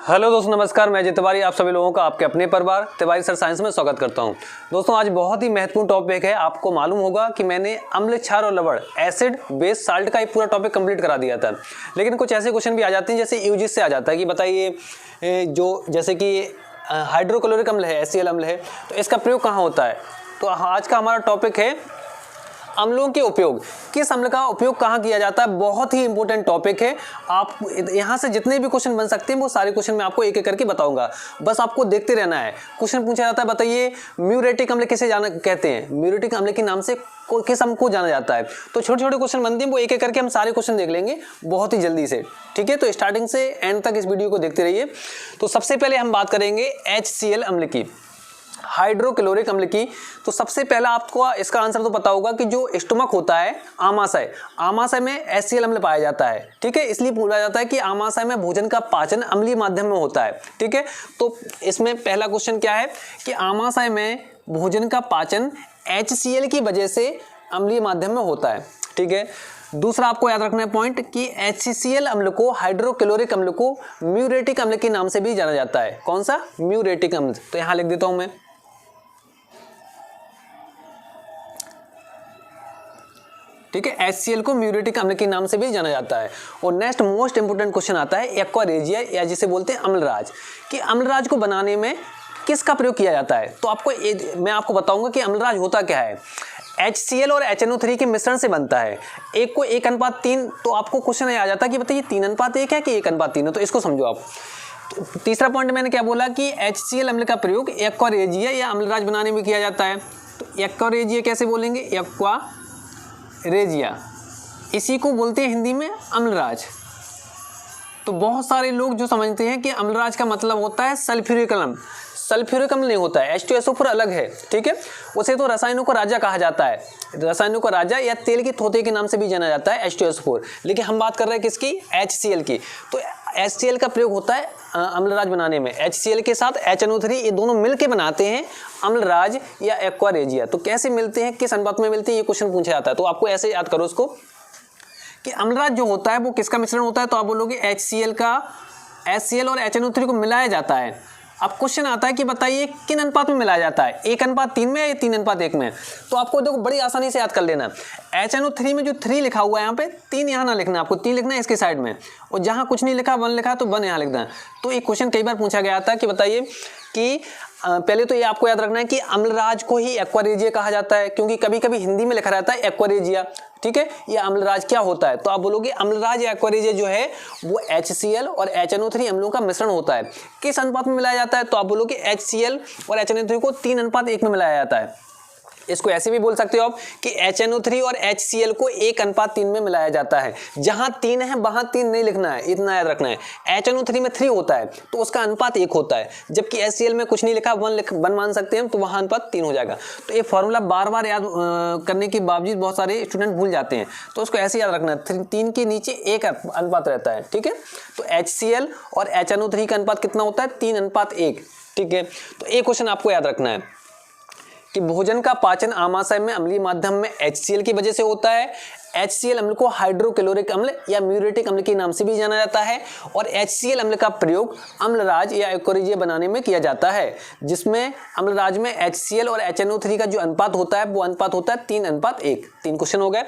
Hello दोस्तों, नमस्कार। मैं अजय तिवारी आप सभी लोगों का आपके अपने परिवार तिवारी सर साइंस में स्वागत करता हूं। दोस्तों, आज बहुत ही महत्वपूर्ण टॉपिक है। आपको मालूम होगा कि मैंने अम्ल, क्षार और लवण, एसिड, बेस, साल्ट का एक पूरा टॉपिक कंप्लीट करा दिया था। लेकिन कुछ ऐसे क्वेश्चन भी आ जाते हैं, जैसे यूजीसी से आ जाता है कि बताइए जो जैसे कि हाइड्रोक्लोरिक अम्ल है, HCl अम्ल है, तो इसका प्रयोग कहाँ होता है। तो आज का हमारा टॉपिक है अम्लों के उपयोग। किस अम्ल का उपयोग कहाँ किया जाता है, बहुत ही इंपॉर्टेंट टॉपिक है। आप यहाँ से जितने भी क्वेश्चन बन सकते हैं वो सारे क्वेश्चन मैं आपको एक एक करके बताऊंगा, बस आपको देखते रहना है। क्वेश्चन पूछा जाता है, बताइए म्यूरेटिक अम्ल किसे जाना कहते हैं, म्यूरेटिक अम्ल के नाम से किस अम्ल को जाना जाता है। तो छोटे छोटे क्वेश्चन बनते हैं, वो एक एक करके हम सारे क्वेश्चन देख लेंगे बहुत ही जल्दी से। ठीक है, तो स्टार्टिंग से एंड तक इस वीडियो को देखते रहिए। तो सबसे पहले हम बात करेंगे HCl अम्ल की, हाइड्रोक्लोरिक अम्ल की। तो सबसे पहला आपको इसका आंसर तो पता होगा कि जो स्टमक होता है, आमाशय, आमाशय में HCl अम्ल पाया जाता है। ठीक है, इसलिए बोला जाता है कि आमाशय में भोजन का पाचन अम्लीय माध्यम में होता है। ठीक है, तो इसमें पहला क्वेश्चन क्या है कि आमाशय में भोजन का पाचन HCl की वजह से अम्लीय माध्यम में होता है। ठीक है, दूसरा आपको याद रखना है पॉइंट कि HCl अम्ल को, हाइड्रोक्लोरिक अम्ल को म्यूरेटिक अम्ल के नाम से भी जाना जाता है। कौन सा? म्यूरेटिक अम्ल। तो यहां लिख देता हूं मैं। ठीक है, HCl को म्यूरेटिक अम्ल के नाम से भी जाना जाता है। और नेक्स्ट मोस्ट इंपोर्टेंट क्वेश्चन आता है एक्वा रेजिया, या जिसे बोलते हैं अम्लराज, कि अम्लराज को बनाने में किसका प्रयोग किया जाता है। तो मैं आपको बताऊंगा कि अम्लराज होता क्या है। HCl और HNO3 के मिश्रण से बनता है। एक को 1:3। तो आपको क्वेश्चन आ जाता है कि बताइए 3:1 है कि 1:3 है, तो इसको समझो आप। तो तीसरा पॉइंट मैंने क्या बोला कि HCl अम्ल का प्रयोग एक्वा रेजिया या अम्लराज बनाने में किया जाता है। तो एक्वा रेजिया कैसे बोलेंगे? एक्वा रेजिया, इसी को बोलते हैं हिंदी में अम्लराज। तो बहुत सारे लोग जो समझते हैं कि अम्लराज का मतलब होता है सल्फ्यूरिक अम्ल। सल्फ्यूरिक अम्ल नहीं होता है, H2SO4 अलग है। ठीक है, उसे तो रसायनों का राजा कहा जाता है, रसायनों का राजा या तेल के थोते के नाम से भी जाना जाता है H2SO4। लेकिन हम बात कर रहे हैं किसकी? HCl की। तो HCl का प्रयोग होता है अम्लराज बनाने में। HCl के साथ HNO3 ये दोनों मिलके बनाते हैं अम्लराज या एक्वा रेजिया। तो कैसे मिलते हैं, किस अनुपात में मिलते हैं, ये क्वेश्चन पूछा जाता है। तो आपको ऐसे याद करो उसको कि अम्लराज जो होता है वो किसका मिश्रण होता है। तो आप बोलोगे HCl और HNO3 को मिलाया जाता है। अब क्वेश्चन आता है कि बताइए किन अनुपात में मिलाया जाता है, 1:3 में या 3:1 में। तो आपको देखो बड़ी आसानी से याद कर लेना। HNO3 में जो 3 लिखा हुआ है यहाँ पे, 3 यहाँ ना लिखना, आपको 3 लिखना है इसके साइड में, और जहाँ कुछ नहीं लिखा 1 लिखा तो 1 यहाँ लिखना है। तो एक क्वेश्चन कई बार पूछा गया था कि बताइए कि पहले तो ये आपको याद रखना है कि अम्लराज को ही एक्वा रेजिया कहा जाता है, क्योंकि कभी कभी हिंदी में लिखा रहता है एक्वा रेजिया। ठीक है, ये अम्लराज क्या होता है। तो आप बोलोगे अम्लराज या एक्वा रेजिया जो है वो HCl और HNO3 अम्लों का मिश्रण होता है। किस अनुपात में मिलाया जाता है। तो आप बोलोगे HCl और HNO3 को 3:1 में मिलाया जाता है। इसको ऐसे भी बोल सकते हो आप कि HNO3 और HCl को 1:3 में मिलाया जाता है। जहां 3 है वहां 3 नहीं लिखना है, इतना याद रखना है। HNO3 में 3 होता है तो उसका अनुपात 1 होता है, जबकि HCl में कुछ नहीं लिखा, 1 मान सकते हैं, तो वहां अनुपात 3 हो जाएगा। तो ये फॉर्मूला बार बार याद करने के बावजूद बहुत सारे स्टूडेंट भूल जाते हैं, तो उसको ऐसे याद रखना है, 3 के नीचे 1 अनुपात रहता है। ठीक है, तो HCl और HNO3 का अनुपात कितना होता है? 3:1। ठीक है, तो एक क्वेश्चन आपको याद रखना है कि भोजन का पाचन आमाशय में अम्लीय माध्यम में HCl की वजह से होता है। HCl अम्ल को हाइड्रोक्लोरिक अम्ल या म्यूरेटिक अम्ल के नाम से भी जाना जाता है। और HCl अम्ल का प्रयोग अम्लराज या एक्वा रेजिया बनाने में किया जाता है, जिसमें अम्लराज में HCl और HNO3 का जो अनुपात होता है वो अनुपात होता है 3:1। 3 क्वेश्चन हो गए।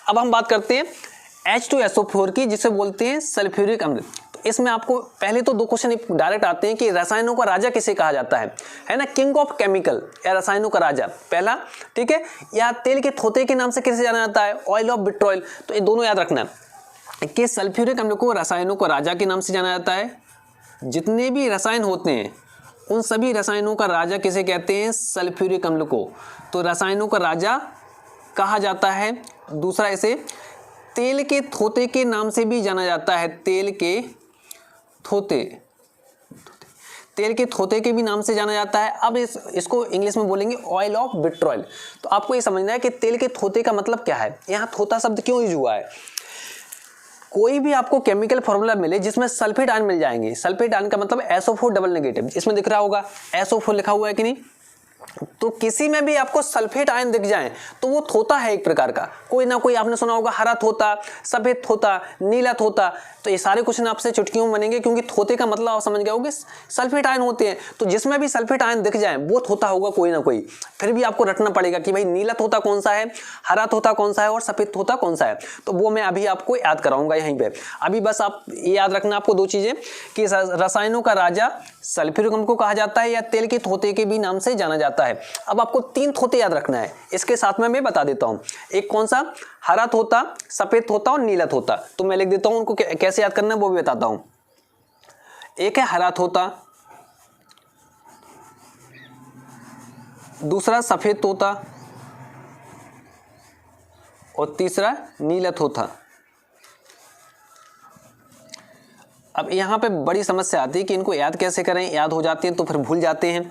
अब हम बात करते हैं H2SO4 की, जिसे बोलते हैं सल्फ्यूरिक अम्ल। इसमें आपको पहले तो 2 क्वेश्चन डायरेक्ट आते हैं कि रसायनों का राजा किसे कहा जाता है ना, किंग ऑफ केमिकल या रसायनों का राजा पहला। ठीक है, या तेल के थोते के नाम से किसे जाना जाता है? Oil of vitriol. तो ये दोनों याद रखना है कि सल्फ्यूरिक अम्ल को रसायनों का राजा के नाम से जाना जाता है। जितने भी रसायन होते हैं उन सभी रसायनों का राजा किसे कहते हैं? सल्फ्यूरिक अम्ल को। तो रसायनों का राजा कहा जाता है। दूसरा, इसे तेल के थोते के नाम से भी जाना जाता है। तेल के थोते के भी नाम से जाना जाता है। अब इसको इंग्लिश में बोलेंगे ऑयल ऑफ विट्रॉयल। तो आपको ये समझना है कि तेल के थोते का मतलब क्या है, यहाँ थोता शब्द क्यों यूज हुआ है। कोई भी आपको केमिकल फॉर्मूला मिले जिसमें सल्फेट आयन मिल जाएंगे। सल्फेट आयन का मतलब SO4 डबल नेगेटिव, इसमें दिख रहा होगा SO4 लिखा हुआ है कि नहीं। तो किसी में भी आपको सल्फेट आयन दिख जाए तो वो थोता है एक प्रकार का, कोई ना कोई आपने सुना होगा हरा थोता, सफेद थोता, नीला थोता। तो ये सारे क्वेश्चन आपसे चुटकियों में बनेंगे क्योंकि थोते का मतलब आप समझ गए होंगे सल्फेट आयन होते हैं। तो जिसमें भी सल्फेट आयन दिख जाए वो थोता होगा कोई ना कोई। फिर भी आपको रटना पड़ेगा कि भाई नीला थोता कौन सा है, हरा थोता कौन सा है और सफेद थोता कौन सा है। तो वो मैं अभी आपको याद कराऊंगा यहीं पे। अभी बस आप ये याद रखना आपको दो चीजें कि रसायनों का राजा सल्फ्यूरिक अम्ल को कहा जाता है या तेल के थोते के भी नाम से जाना जाता है। अब आपको 3 थोते याद रखना है, इसके साथ में मैं बता देता हूं। एक कौन सा, हरा थोता, सफेद थोता और नीला थोता। तो मैं लिख देता हूं, उनको कैसे याद करना है वो भी बताता हूं। एक है हरा थोता, दूसरा सफेद तोता और तीसरा नीला थोता। अब यहाँ पे बड़ी समस्या आती है कि इनको याद कैसे करें, याद हो जाती है तो फिर भूल जाते हैं।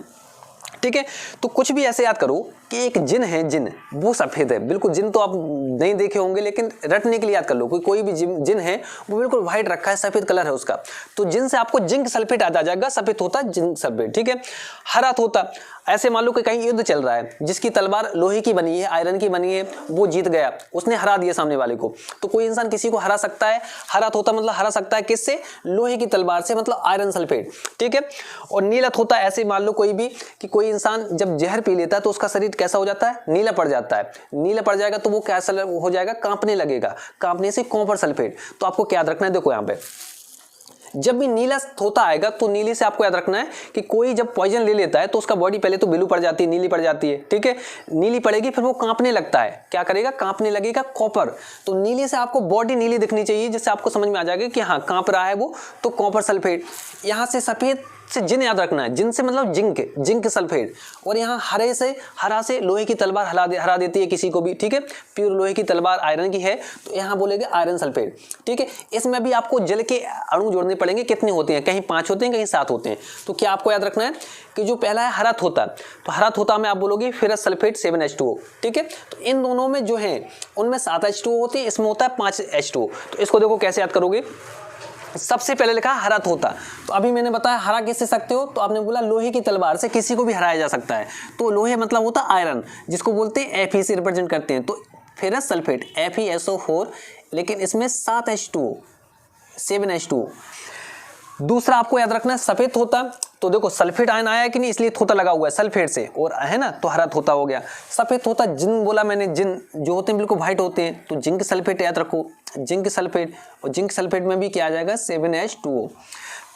ठीक है, तो कुछ भी ऐसे याद करो कि एक जिन है, जिन वो सफेद है बिल्कुल। जिन तो आप नहीं देखे होंगे लेकिन रटने के लिए याद कर लो, कोई भी जिन है वो बिल्कुल व्हाइट रखा है, सफेद कलर है उसका। तो जिन से आपको जिंक सल्फेट याद आ जाएगा, सफेद होता जिंक सल्फेट। ठीक है, हरा होता ऐसे मान लो कि कहीं युद्ध चल रहा है, जिसकी तलवार लोहे की बनी है, आयरन की बनी है, वो जीत गया, उसने हरा दिया सामने वाले को। तो कोई इंसान किसी को हरा सकता है, हरा थोता मतलब हरा सकता है किससे, लोहे की तलवार से, मतलब आयरन सल्फेट। ठीक है, और नीला थोता ऐसे मान लो कोई भी कि कोई इंसान जब जहर पी लेता है तो उसका शरीर कैसा हो जाता है, नीला पड़ जाता है। नीला पड़ जाएगा तो वो कैसा हो जाएगा, कांपने लगेगा, कांपने से कॉपर सल्फेट। तो आपको क्या याद रखना है, देखो यहाँ पे जब भी नीला थोता आएगा तो नीले से आपको याद रखना है कि कोई जब पॉइजन ले लेता है तो उसका बॉडी पहले तो ब्लू पड़ जाती है, नीली पड़ जाती है। ठीक है, नीली पड़ेगी फिर वो कांपने लगता है, क्या करेगा, कांपने लगेगा, कॉपर। तो नीले से आपको बॉडी नीली दिखनी चाहिए जिससे आपको समझ में आ जाएगा कि हाँ कांप रहा है वो, तो कॉपर सल्फेट। यहाँ से सफेद से जिन याद रखना है, जिन से मतलब जिंक सल्फेट। और यहाँ हरा से लोहे की तलवार हरा देती है किसी को भी। ठीक है, प्योर लोहे की तलवार आयरन की है तो यहाँ बोलेंगे आयरन सल्फेट। ठीक है, इसमें भी आपको जल के अणु जोड़ने पड़ेंगे, कितने होते हैं, कहीं 5 होते हैं कहीं 7 होते हैं। तो क्या आपको याद रखना है कि जो पहला है हरा थोता, तो हरा थोता में आप बोलोगे फेरस सल्फेट 7H2O। ठीक है, तो इन दोनों में जो है उनमें 7 H2O होती है, इसमें होता है 5 H2O। तो इसको देखो कैसे याद करोगे। सबसे पहले लिखा हरा थोता, तो अभी मैंने बताया हरा किससे सकते हो, तो आपने बोला लोहे की तलवार से किसी को भी हराया जा सकता है। तो लोहे मतलब होता है आयरन, जिसको बोलते हैं Fe से रिप्रेजेंट करते हैं। तो फेरस सल्फेट FeSO4, लेकिन इसमें 7H2O 7H2O। दूसरा आपको याद रखना है सफेद थोता, तो देखो सल्फेट आयन आया कि नहीं, इसलिए थोता लगा हुआ है सल्फेट से, और है ना, तो हरा थोता हो गया। सफेद थोता जिन बोला मैंने, जिन जो होते हैं बिल्कुल व्हाइट होते हैं, तो जिंक सल्फेट याद रखो, जिंक सल्फेट। और जिंक सल्फेट में भी क्या आ जाएगा, 7H2O।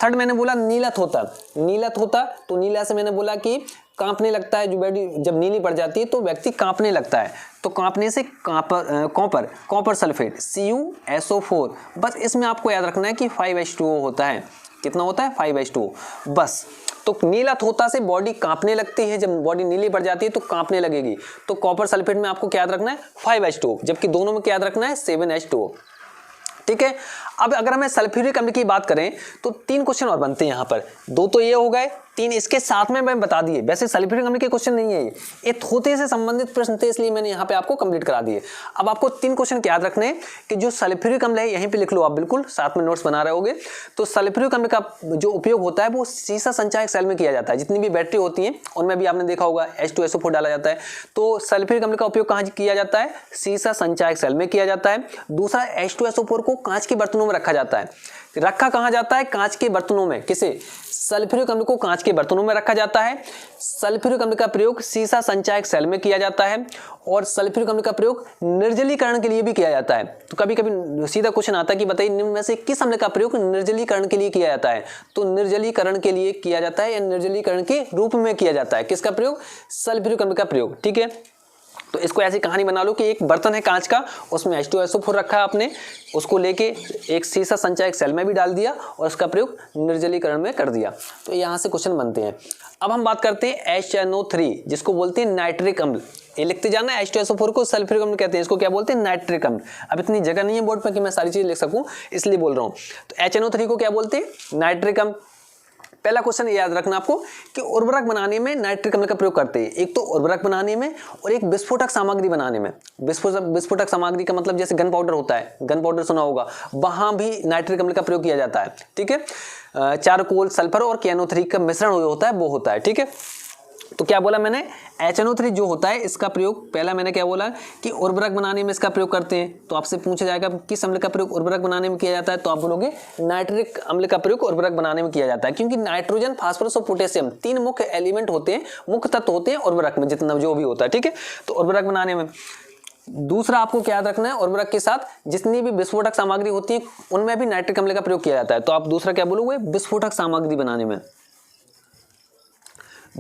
थर्ड मैंने बोला नीला थोता, नीला थोता तो नीला से मैंने बोला कि कांपने लगता है, जो बॉडी जब नीली पड़ जाती है तो व्यक्ति कांपने लगता है, तो कांपने से कॉपर सल्फेट CuSO4। बस इसमें आपको याद रखना है कि 5H2O होता है। कितना होता है, 5H2O बस। तो नीला थोता से बॉडी कांपने लगती है, जब बॉडी नीली पड़ जाती है तो कांपने लगेगी। तो कॉपर सल्फेट में आपको क्या याद रखना है, 5H2O, जबकि दोनों में क्या याद रखना है, 7H2O। ठीक है, अब अगर हमें सल्फ्यूरिक अम्ल की बात करें तो 3 क्वेश्चन और बनते हैं यहाँ पर। 2 तो ये हो गए, 3 इसके साथ में मैं बता दिए। वैसे सल्फ्यूरिक अम्ल के क्वेश्चन नहीं है ये थोते से संबंधित प्रश्न थे, इसलिए मैंने यहाँ पे आपको कंप्लीट करा दिए। अब आपको 3 क्वेश्चन याद रखने हैं कि जो सल्फ्यूरिक अम्ल है, यहीं पे लिख लो आप, बिल्कुल साथ में नोट्स बना रहे होगे। तो सल्फ्यूरिक अम्ल का जो उपयोग होता है वो सीसा संचायक सेल में किया जाता है। जितनी भी बैटरी होती हैं उनमें भी आपने देखा होगा H2SO4 डाला जाता है। तो सल्फ्यूरिक अम्ल का उपयोग कहाँ किया जाता है, सीसा संचायक सेल में किया जाता है। दूसरा, H2SO4 को कांच के बर्तनों में रखा जाता है। रखा कहां जाता है, कांच के बर्तनों में। किसे, सल्फ्यूरिक अम्ल को कांच के बर्तनों में रखा जाता है। सल्फ्यूरिक अम्ल का प्रयोग सीसा संचायक सेल में किया जाता है। और सल्फ्यूरिक अम्ल का प्रयोग निर्जलीकरण के लिए भी किया जाता है। तो कभी कभी सीधा क्वेश्चन आता है कि बताइए निम्न में से किस अम्ल का प्रयोग निर्जलीकरण के लिए किया जाता है। तो निर्जलीकरण के लिए किया जाता है या निर्जलीकरण के रूप में किया जाता है। किसका प्रयोग, सल्फ्यूरिक अम्ल का प्रयोग। ठीक है, तो इसको ऐसी कहानी बना लो कि एक बर्तन है कांच का, उसमें H2SO4 रखा है आपने, उसको लेके एक सीसा संचायक सेल में भी डाल दिया और उसका प्रयोग निर्जलीकरण में कर दिया। तो यहाँ से क्वेश्चन बनते हैं। अब हम बात करते हैं HNO3, जिसको बोलते हैं नाइट्रिक अम्ल। ये लिखते जाना है, H2SO4 को सल्फ्यूरिक अम्ल कहते हैं, इसको क्या बोलते हैं, नाइट्रिक अम्ल। अब इतनी जगह नहीं है बोर्ड पर कि मैं सारी चीज लिख सकूं, इसलिए बोल रहा हूँ। तो HNO3 को क्या बोलते हैं, नाइट्रिक अम्ल। पहला क्वेश्चन याद रखना आपको कि उर्वरक बनाने में नाइट्रिक अम्ल का प्रयोग करते हैं। एक तो उर्वरक बनाने में और एक विस्फोटक सामग्री बनाने में। विस्फोटक सामग्री का मतलब जैसे गन पाउडर होता है, गन पाउडर सुना होगा, वहां भी नाइट्रिक अम्ल का प्रयोग किया जाता है। ठीक है, चारकोल, सल्फर और KNO3 का मिश्रण होता है, वो होता है। ठीक है, तो क्या बोला मैंने, HNO3 जो होता है इसका प्रयोग, पहला मैंने क्या बोला कि उर्वरक बनाने में इसका प्रयोग करते हैं। तो आपसे पूछा जाएगा किस अम्ल का प्रयोग उर्वरक बनाने में किया जाता है, तो आप बोलोगे नाइट्रिक अम्ल का प्रयोग उर्वरक बनाने में किया जाता है, क्योंकि नाइट्रोजन, फास्फोरस और पोटेशियम 3 मुख्य एलिमेंट होते हैं, मुख्य तत्व होते हैं उर्वरक में, जितना जो भी होता है, ठीक है। तो उर्वरक बनाने में दूसरा आपको क्या याद रखना है, उर्वरक के साथ जितनी भी विस्फोटक सामग्री होती है उनमें भी नाइट्रिक अम्ल का प्रयोग किया जाता है। तो आप दूसरा क्या बोलोगे, विस्फोटक सामग्री बनाने में,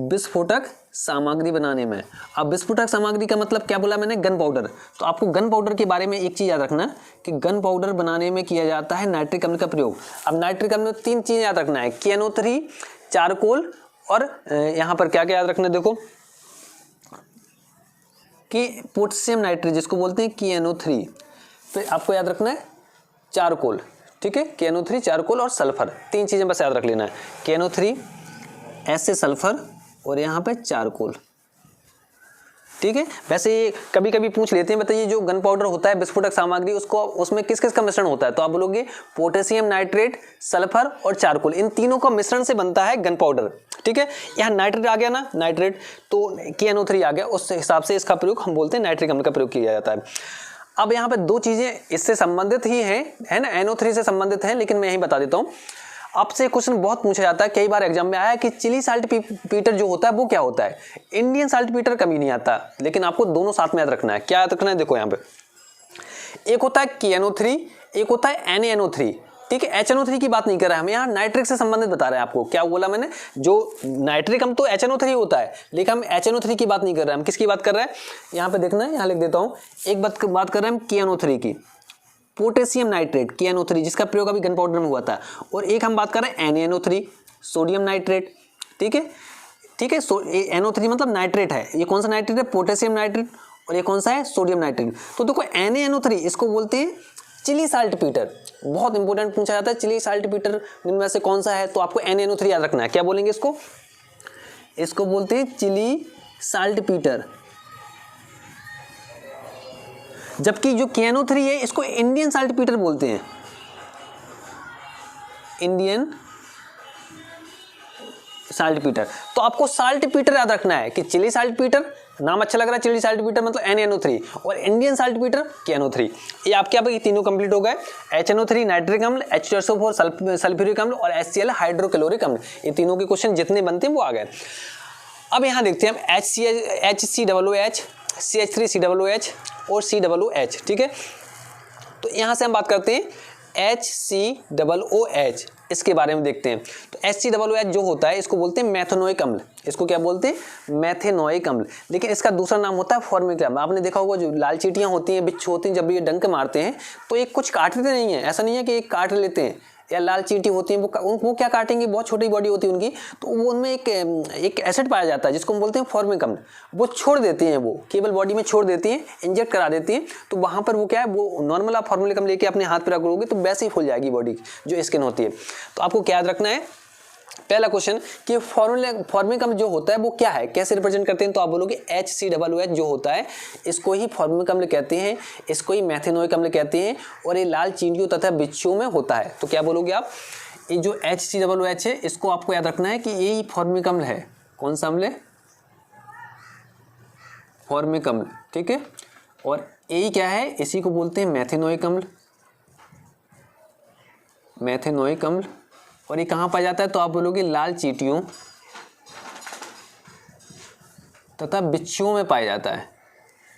विस्फोटक सामग्री बनाने में। अब विस्फोटक सामग्री का मतलब क्या बोला मैंने, गन पाउडर। तो आपको गन पाउडर के बारे में एक चीज याद रखना कि गन पाउडर बनाने में किया जाता है नाइट्रिक अम्ल का प्रयोग। अब नाइट्रिक अम्ल में 3 चीजें याद रखना है, KNO3, चारकोल और यहां पर क्या क्या याद रखना है, देखो कि पोटेशियम नाइट्रेट जिसको बोलते हैं KNO3, फिर आपको याद रखना है चारकोल, ठीक है, KNO3, चारकोल और सल्फर, 3 चीजें बस याद रख लेना है, KNO3 ऐसे सल्फर और यहाँ पे चारकोल, ठीक है। वैसे ये कभी कभी पूछ लेते हैं, बताइए जो गन पाउडर होता है विस्फोटक सामग्री उसको, उसमें किस किस का मिश्रण होता है, तो आप बोलोगे पोटेशियम नाइट्रेट, सल्फर और चारकोल, इन तीनों का मिश्रण से बनता है गन पाउडर, ठीक है। यहाँ नाइट्रेट आ गया ना, नाइट्रेट, तो KNO3 आ गया, उस हिसाब से इसका प्रयोग हम बोलते हैं नाइट्रिक अम्ल का प्रयोग किया जाता है। अब यहाँ पे 2 चीजें इससे संबंधित ही हैं, है ना, NO3 से संबंधित हैं, लेकिन मैं यही बता देता हूँ। आपसे क्वेश्चन बहुत पूछा जाता है, कई बार एग्जाम में आया कि चिली साल्ट पीटर जो होता है वो क्या होता है, इंडियन साल्ट पीटर कभी नहीं आता, लेकिन आपको दोनों साथ में याद रखना है। क्या याद रखना है, देखो यहाँ पे एक होता है KNO3, एक होता है NaNO3, ठीक है। HNO3 की बात नहीं कर रहे हैं हम, यहाँ नाइट्रिक से संबंधित बता रहे हैं आपको। क्या बोला मैंने, जो नाइट्रिक हम तो HNO3 होता है, लेकिन हम HNO3 की बात नहीं कर रहे हैं, हम किसकी बात कर रहे हैं, यहाँ पे देखना है, यहाँ लिख देता हूँ, एक बात कर रहे हैं हम KNO3 की, पोटेशियम नाइट्रेट KNO3 जिसका प्रयोग अभी गन पाउडर में हुआ था, और एक हम बात कर रहे हैं NaNO3 सोडियम नाइट्रेट, ठीक है, ठीक है। NO3 मतलब नाइट्रेट है, ये कौन सा नाइट्रेट है, पोटेशियम नाइट्रेट, और ये कौन सा है, सोडियम नाइट्रेट। तो देखो NaNO3 इसको बोलते हैं चिली साल्ट पीटर, बहुत इंपॉर्टेंट पूछा जाता है, चिली साल्ट पीटर इनमें से कौन सा है, तो आपको NaNO3 याद रखना है। क्या बोलेंगे इसको, इसको बोलते हैं चिली साल्ट पीटर, जबकि जो KNO3 है इसको इंडियन साल्ट पीटर बोलते हैं, इंडियन साल्ट पीटर। तो आपको साल्ट पीटर याद रखना है कि चिली साल्ट पीटर, नाम अच्छा लग रहा है, चिली साल्ट पीटर मतलब NaNO3, और इंडियन साल्ट पीटर KNO3। ये आपके यहाँ पे तीनों कंप्लीट हो गए, HNO3 नाइट्रिक अम्ल, H2SO4 सल्फ्यूरिक अम्ल और HCl हाइड्रोक्लोरिक अम्ल, ये तीनों के क्वेश्चन जितने बनते हैं वो आ गए। अब यहाँ देखते हैं हम HCOOH, CH3COOH और COOH, ठीक है। तो यहाँ से हम बात करते हैं HCOOH, इसके बारे में देखते हैं। तो HCOOH जो होता है इसको बोलते हैं मैथेनोइक अम्ल, इसको क्या बोलते हैं, मैथेनोइक अम्ल, लेकिन इसका दूसरा नाम होता है फॉर्मिक अम्ल। आपने देखा होगा जो लाल चींटियां होती हैं, बिच्छू होती हैं, जब ये डंक मारते हैं तो एक कुछ काटते नहीं है, ऐसा नहीं है कि एक काट लेते हैं, या लाल चींटी होती है वो क्या काटेंगे, बहुत छोटी बॉडी होती है उनकी, तो वो उनमें एक एसिड पाया जाता है जिसको हम बोलते हैं फॉर्मिक अम्ल, वो छोड़ देती हैं, वो केवल बॉडी में छोड़ देती हैं, इंजेक्ट करा देती हैं, तो वहाँ पर वो क्या है, वो नॉर्मल आप फॉर्मिक अम्ल लेके अपने हाथ पर रखोगे तो वैसे ही फूल जाएगी बॉडी जो स्किन होती है। तो आपको क्या याद रखना है, पहला क्वेश्चन कि फॉर्मिक अम्ल जो होता है वो क्या है, कैसे रिप्रेजेंट करते हैं, तो आप बोलोगे HCOOH जो होता है इसको ही फॉर्मिक अम्ल कहते हैं, इसको ही मैथेनोइक अम्ल कहते हैं, और ये लाल चींटियों तथा बिच्छुओं में होता है। तो क्या बोलोगे आप, ये जो HCOOH है इसको आपको याद रखना है कि यही फॉर्मिक अम्ल है, कौन सा अम्ल है, फॉर्मिक अम्ल, ठीक है। और यही क्या है, इसी को बोलते हैं मैथेनोइक अम्ल, मैथेनोइक अम्ल, और ये कहाँ पाया जाता है, तो आप बोलोगे लाल चींटियों तथा बिच्छुओं में पाया जाता है,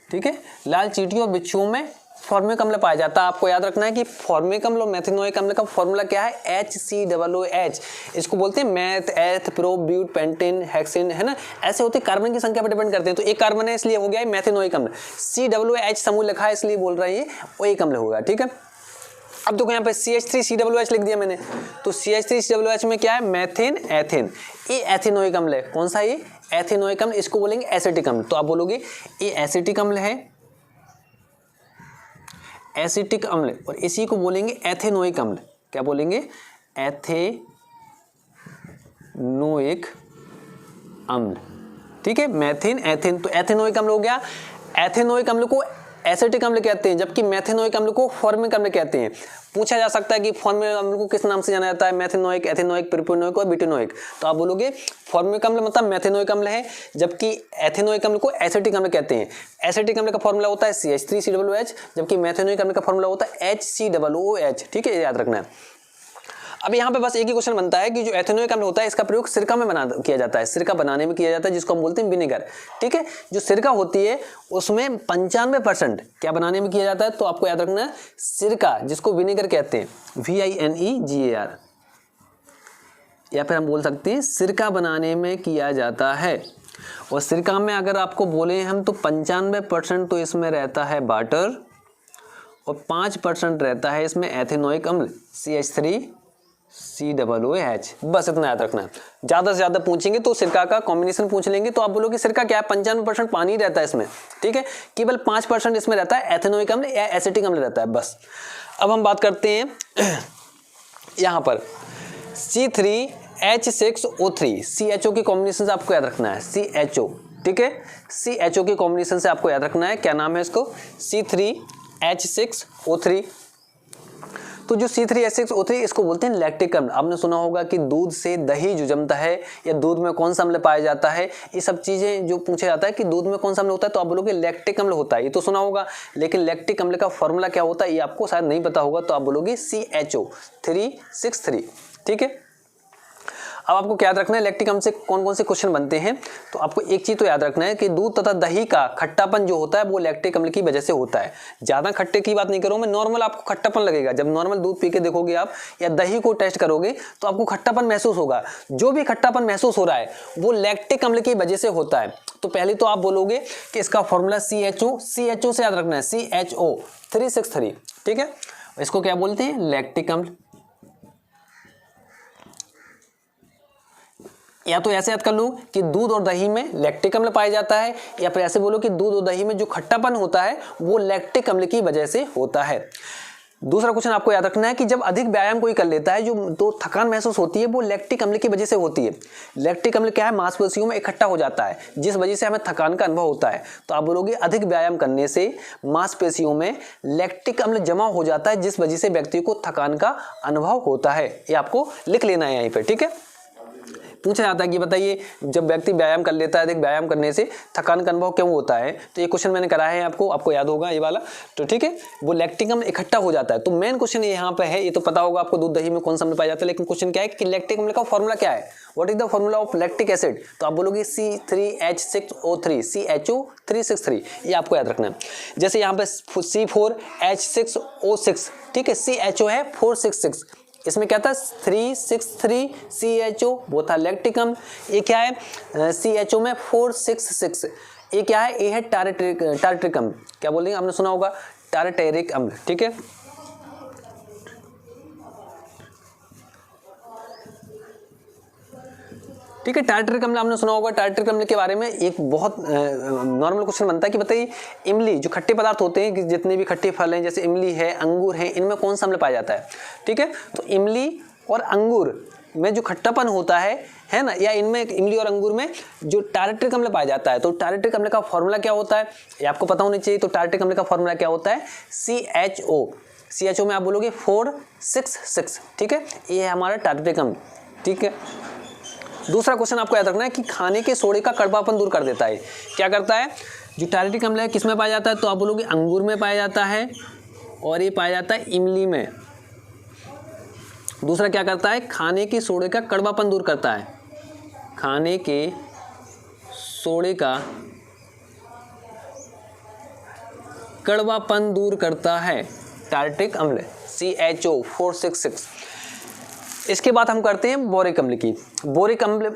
ठीक है। लाल चींटियों और बिच्छुओं में फॉर्मिक अम्ल पाया जाता है। आपको याद रखना है कि फॉर्मिक अम्ल और मैथेनोइक अम्ल का फॉर्मूला क्या है, HCOOH, इसको बोलते हैं मैथ, एथ, प्रो, ब्यूट, पेंटेन, हेक्सेन, है ना, ऐसे होते कार्बन की संख्या पर डिपेंड करते हैं। तो एक कार्बन है इसलिए हो गया मैथेनोइक अम्ल, COOH समूह लिखा है इसलिए बोल रहे हैं वो एक अम्ल होगा, ठीक है। अब देखो यहाँ पे CH3COOH लिख दिया मैंने, तो CH3COOH में क्या है, मैथेन, एथेन, ये एथेनोइक अम्ल है, कौन सा ये, एथेनोइक अम्ल, इसको बोलेंगे एसिटिक अम्ल। तो आप बोलोगे ये एसिटिक अम्ल है, एसिटिक अम्ल, और इसी को बोलेंगे एथेनोइक अम्ल। क्या बोलेंगे, एथेनोइक अम्ल, ठीक है, मैथेन, एथेन, तो एथेनोइक अम्ल हो गया। एथेनोइक अम्ल को एसिटिक अम्ल कहते हैं, जबकि मेथेनोइक अम्ल को फॉर्मिक अम्ल कहते हैं। पूछा जा सकता है कि फॉर्मिक अम्ल को किस नाम से जाना जाता है, मेथेनोइक, एथेनोइक, प्रोपेनोइक और ब्यूटेनोइक। तो आप बोलोगे फॉर्मिक अम्ल मतलब मेथेनोइक अम्ल है, जबकि एथेनोइक अम्ल को एसिटिक अम्ल कहते हैं। एसिटिक अम्ल का फॉर्मूला होता है CH3COOH, जबकि मेथेनोइक अम्ल का फॉर्मूला होता है HCOOH। ठीक है, याद रखना है। अब यहाँ पे बस एक ही क्वेश्चन बनता है कि जो एथेनोइक अम्ल होता है इसका प्रयोग सिरका में किया जाता है, सिरका बनाने में किया जाता है, जिसको हम बोलते हैं विनेगर। ठीक है, जो सिरका होती है उसमें 95% क्या बनाने में किया जाता है, तो आपको याद रखना है सिरका, जिसको विनेगर कहते हैं, VINEGAR, या फिर हम बोल सकते हैं सिरका बनाने में किया जाता है। और सिरका में अगर आपको बोले हम तो 95% तो इसमें रहता है वाटर और 5% रहता है इसमें एथेनोइक अम्ल CH3COOH। बस इतना याद रखना है। ज़्यादा से ज़्यादा पूछेंगे तो सिरका का कॉम्बिनेशन पूछ लेंगे तो आप बोलोगे सिरका क्या है, 95% पानी रहता है इसमें। ठीक है, केवल 5% इसमें रहता है एथेनोइक अम्ल या एसिटिक अम्ल रहता है, बस। अब हम बात करते हैं यहाँ पर C3H6O3, CHO की कॉम्बिनेशन से आपको याद रखना है CHO। ठीक है, CHO की कॉम्बिनेशन से आपको याद रखना है, क्या नाम है इसको, C3H6O3। तो जो C3H6O3 इसको बोलते हैं लैक्टिक अम्ल। आपने सुना होगा कि दूध से दही जो जमता है या दूध में कौन सा अम्ल पाया जाता है, ये सब चीजें जो पूछा जाता है कि दूध में कौन सा अम्ल होता है, तो आप बोलोगे लैक्टिक अम्ल होता है, ये तो सुना होगा। लेकिन लैक्टिक अम्ल का फॉर्मूला क्या होता है ये आपको शायद नहीं पता होगा, तो आप बोलोगे CHO363। ठीक है, अब आपको क्या याद रखना है, लैक्टिक अम्ल से कौन कौन से क्वेश्चन बनते हैं। तो आपको एक चीज तो याद रखना है कि दूध तथा दही का खट्टापन जो होता है वो लैक्टिक अम्ल की वजह से होता है। ज्यादा खट्टे की बात नहीं करूँ मैं, नॉर्मल आपको खट्टापन लगेगा। जब नॉर्मल दूध पी के देखोगे आप या दही को टेस्ट करोगे तो आपको खट्टापन महसूस होगा। जो भी खट्टापन महसूस हो रहा है वो लैक्टिक अम्ल की वजह से होता है। तो पहले तो आप बोलोगे कि इसका फॉर्मूला CHO से याद रखना है CHO363। ठीक है, इसको क्या बोलते हैं, लैक्टिक अम्ल। या तो ऐसे याद कर लो कि दूध और दही में लैक्टिक अम्ल पाया जाता है, या फिर ऐसे बोलो कि दूध और दही में जो खट्टापन होता है वो लैक्टिक अम्ल की वजह से होता है। दूसरा क्वेश्चन आपको याद रखना है कि जब अधिक व्यायाम कोई कर लेता है जो तो थकान महसूस होती है वो लैक्टिक अम्ल की वजह से होती है। लैक्टिक अम्ल क्या है, मांसपेशियों में इकट्ठा हो जाता है जिस वजह से हमें थकान का अनुभव होता है। तो आप बोलोगे अधिक व्यायाम करने से मांसपेशियों में लैक्टिक अम्ल जमा हो जाता है जिस वजह से व्यक्ति को थकान का अनुभव होता है। ये आपको लिख लेना है यहीं पर। ठीक है, पूछा जाता है कि बताइए जब व्यक्ति व्यायाम कर लेता है, अधिक व्यायाम करने से थकान का अनुभव क्यों होता है, तो ये क्वेश्चन मैंने कराया है आपको याद होगा ये वाला। तो ठीक है, वो लैक्टिक अम्ल इकट्ठा हो जाता है। तो मेन क्वेश्चन यहाँ पे है, ये तो पता होगा आपको दूध दही में कौन सा अम्ल पाया जाता है, लेकिन क्वेश्चन क्या है कि लैक्टिक अम्ल का फॉर्मूला क्या है, what is the formula of lactic acid. तो आप बोलोगे C3H6O3 CHO363, ये आपको याद रखना है। जैसे यहाँ पे C4H6O6, ठीक है, CHO है 466, इसमें क्या था 363 CHO, वो था लैक्टिक अम्ल। ये क्या है CHO में 466, ये क्या है, ये है टारटरिक अम्ल। क्या बोलेंगे, आपने सुना होगा टारटरिक अम्ल। ठीक है, ठीक है, टारटरिक अम्ल आपने सुना होगा। टारटरिक अम्ल के बारे में एक बहुत नॉर्मल क्वेश्चन बनता है कि बताइए इमली, जो खट्टे पदार्थ होते हैं, जितने भी खट्टे फल हैं जैसे इमली है, अंगूर है, इनमें कौन सा अम्ल पाया जाता है। ठीक है, तो इमली और अंगूर में जो खट्टापन होता है ना, या इनमें इमली और अंगूर में जो टारटरिक अम्ल पाया जाता है, तो टारटरिक अम्ल का फॉर्मूला क्या होता है ये आपको पता होना चाहिए। तो टारटरिक अम्ल का फॉर्मूला क्या होता है, CHO में आप बोलोगे 466। ठीक है, ये है हमारा टारटरिक अम्ल। ठीक है, दूसरा क्वेश्चन आपको याद रखना है कि खाने के सोडे का कड़वापन दूर कर देता है। क्या करता है, जो टारटरिक अम्ल है किस में पाया जाता है, तो आप बोलोगे अंगूर में पाया जाता है और ये पाया जाता है इमली में। दूसरा क्या करता है, खाने के सोडे का कड़वापन दूर करता है, खाने के सोडे का कड़वापन दूर करता है टारटरिक अम्ल CHO 466। इसके बाद हम करते हैं बोरिक अम्ल की। बोरिक अम्ल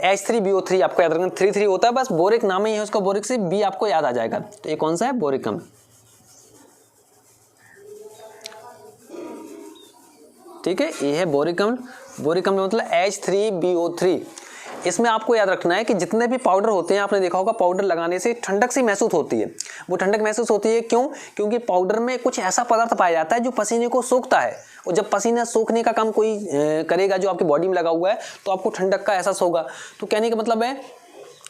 H3BO3 आपको याद रखना, 3 होता है, बस बोरिक नाम ही है उसका, बोरिक से B आपको याद आ जाएगा। तो ये कौन सा है, बोरिक अम्ल। ठीक है, ये है बोरिक अम्ल। बोरिक अम्ल मतलब H3BO3। इसमें आपको याद रखना है कि जितने भी पाउडर होते हैं, आपने देखा होगा पाउडर लगाने से ठंडक सी महसूस होती है। वो ठंडक महसूस होती है क्यों, क्योंकि पाउडर में कुछ ऐसा पदार्थ पाया जाता है जो पसीने को सोखता है, और जब पसीना सोखने का काम कोई करेगा जो आपकी बॉडी में लगा हुआ है तो आपको ठंडक का एहसास होगा। तो कहने का मतलब है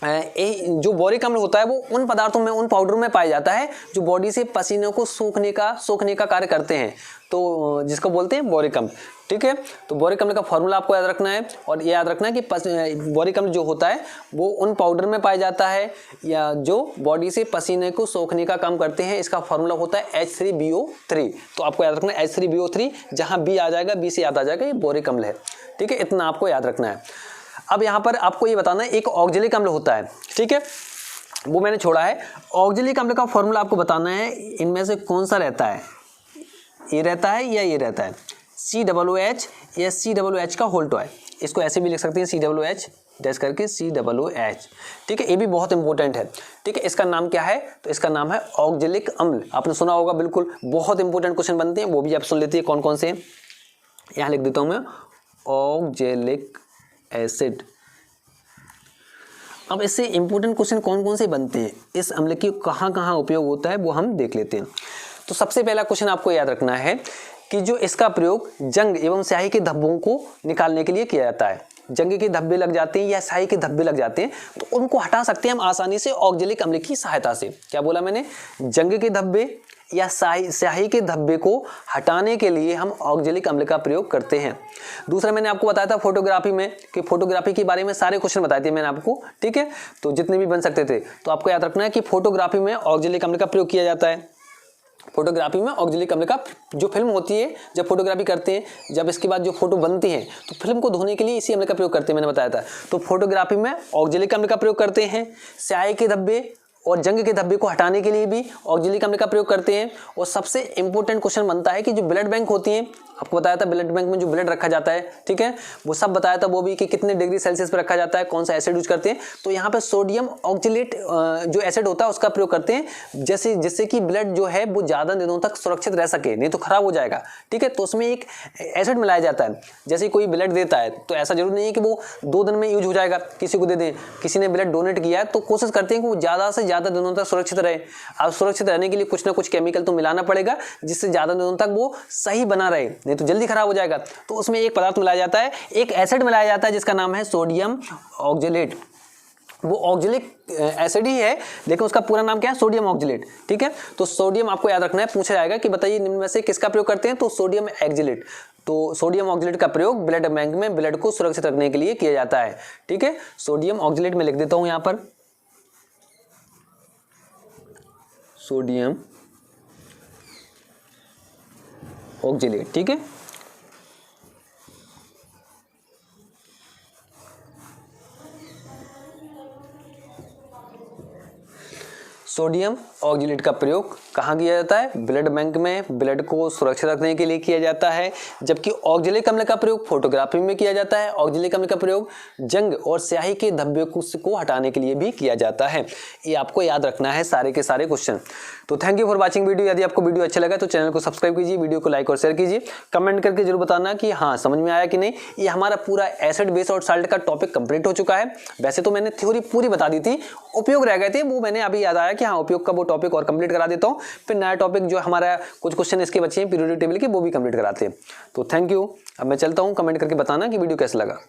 जो बोरिक अम्ल होता है वो उन पदार्थों में, उन पाउडर में पाया जाता है जो बॉडी से पसीने को सोखने का कार्य करते हैं, तो जिसको बोलते हैं बोरिक अम्ल। ठीक है, तो बोरिक अम्ल का फॉर्मूला आपको याद रखना है, और ये याद रखना है कि बोरिक अम्ल जो होता है वो उन पाउडर में पाया जाता है या जो बॉडी से पसीने को सोखने का काम करते हैं। इसका फॉर्मूला होता है H3BO3। तो आपको याद रखना है H3BO3, जहाँ बी आ जाएगा, बी से याद आ जाएगा ये बोरिक अम्ल है। ठीक है, इतना आपको याद रखना है। अब यहाँ पर आपको ये बताना है, एक ऑक्जेलिक अम्ल होता है, ठीक है, वो मैंने छोड़ा है। ऑक्जेलिक अम्ल का फॉर्मूला आपको बताना है, इनमें से कौन सा रहता है, ये रहता है या ये रहता है, COOH या COOH का होल टॉय। इसको ऐसे भी लिख सकते हैं, COOH डैश करके COOH। ठीक है, ये भी बहुत इंपॉर्टेंट है। ठीक है, इसका नाम क्या है, तो इसका नाम है ऑक्जेलिक अम्ल। आपने सुना होगा, बिल्कुल बहुत इंपॉर्टेंट क्वेश्चन बनते हैं, वो भी आप सुन लेते हैं कौन कौन से। यहाँ लिख देता हूँ मैं, ऑक्जेलिक एसिड। अब इससे इंपॉर्टेंट क्वेश्चन कौन कौन से बनते हैं, इस अम्ल की कहाँ कहाँ उपयोग होता है, वो हम देख लेते हैं। तो सबसे पहला क्वेश्चन आपको याद रखना है कि जो इसका प्रयोग जंग एवं स्याही के धब्बों को निकालने के लिए किया जाता है। जंग के धब्बे लग जाते हैं या स्याही के धब्बे लग जाते हैं, तो उनको हटा सकते हैं हम आसानी से ऑक्जेलिक अम्ल की सहायता से। क्या बोला मैंने, जंग के धब्बे या स्याही के धब्बे को हटाने के लिए हम ऑक्जेलिक अम्ल का प्रयोग करते हैं। दूसरा मैंने आपको बताया था फोटोग्राफी में, कि फोटोग्राफी के बारे में सारे क्वेश्चन बताए थे मैंने आपको। ठीक है, तो जितने भी बन सकते थे, तो आपको याद रखना है कि फोटोग्राफी में ऑक्जेलिक अम्ल का प्रयोग किया जाता है। फोटोग्राफी में ऑक्जेलिक अम्ल का, जो फिल्म होती है जब फोटोग्राफी करते हैं, जब इसके बाद जो फोटो बनती है, तो फिल्म को धोने के लिए इसी अम्ल का प्रयोग करते हैं, मैंने बताया था। तो फोटोग्राफी में ऑक्जेलिक अम्ल का प्रयोग करते हैं, स्याही के धब्बे और जंग के धब्बे को हटाने के लिए भी ऑक्जेलिक अम्ल का प्रयोग करते हैं। और सबसे इंपॉर्टेंट क्वेश्चन बनता है कि जो ब्लड बैंक होती हैं, आपको बताया था ब्लड बैंक में जो ब्लड रखा जाता है, ठीक है, वो सब बताया था, वो भी कि कितने डिग्री सेल्सियस पर रखा जाता है, कौन सा एसिड यूज करते हैं। तो यहाँ पे सोडियम ऑक्जेलेट जो एसिड होता है उसका प्रयोग करते हैं, जिससे कि ब्लड जो है वो ज़्यादा दिनों तक सुरक्षित रह सके, नहीं तो खराब हो जाएगा। ठीक है, तो उसमें एक एसिड मिलाया जाता है। जैसे कोई ब्लड देता है तो ऐसा जरूरी नहीं है कि वो 2 दिन में यूज हो जाएगा, किसी को दे दें। किसी ने ब्लड डोनेट किया है तो कोशिश करते हैं कि वो ज़्यादा से ज़्यादा दिनों तक सुरक्षित रहे। अब सुरक्षित रहने के लिए कुछ ना कुछ केमिकल तो मिलाना पड़ेगा, जिससे ज़्यादा दिनों तक वो सही बना रहे, नहीं तो जल्दी खराब हो जाएगा। तो उसमें एक पदार्थ मिलाया जाता है, एक एसिड मिलाया जाता है, जिसका नाम है सोडियम ऑक्जेलेट। वो ऑक्जेलिक एसिड ही है, लेकिन उसका पूरा नाम क्या है, सोडियम ऑक्जेलेट। ठीक है, तो सोडियम आपको याद रखना है, पूछा जाएगा कि बताइए निम्न में से किसका प्रयोग करते हैं, तो सोडियम ऑक्जेलेट। तो सोडियम ऑक्जेलेट का प्रयोग ब्लड बैंक में ब्लड को सुरक्षित रखने के लिए किया जाता है। ठीक है, सोडियम ऑक्जेलेट में लिख देता हूं यहां पर, सोडियम ऑक्जेलेट। ठीक है, सोडियम ऑक्जेलेट का प्रयोग कहाँ किया जाता है, ब्लड बैंक में ब्लड को सुरक्षित रखने के लिए किया जाता है। जबकि ऑक्जेलिक अम्ल का प्रयोग फोटोग्राफी में किया जाता है। ऑक्जेलिक अम्ल का प्रयोग जंग और स्याही के धब्बे को हटाने के लिए भी किया जाता है। ये आपको याद रखना है सारे के सारे क्वेश्चन। तो thank you for watching video. यदि आपको वीडियो अच्छा लगा तो चैनल को सब्सक्राइब कीजिए, वीडियो को लाइक और शेयर कीजिए, कमेंट करके जरूर बताना कि हाँ समझ में आया कि नहीं। ये हमारा पूरा एसिड बेस और साल्ट का टॉपिक कंप्लीट हो चुका है। वैसे तो मैंने थ्योरी पूरी बता दी थी, उपयोग रह गए थे, वो मैंने अभी याद आया कि हाँ उपयोग का वो टॉपिक और कंप्लीट करा देता हूँ। फिर नया टॉपिक जो हमारा कुछ क्वेश्चन इसके बच्चे हैं पीरियोडिक टेबल के, वो भी कंप्लीट कराते हैं। तो थैंक यू। अब मैं चलता हूँ, कमेंट करके बताना कि वीडियो कैसा लगा।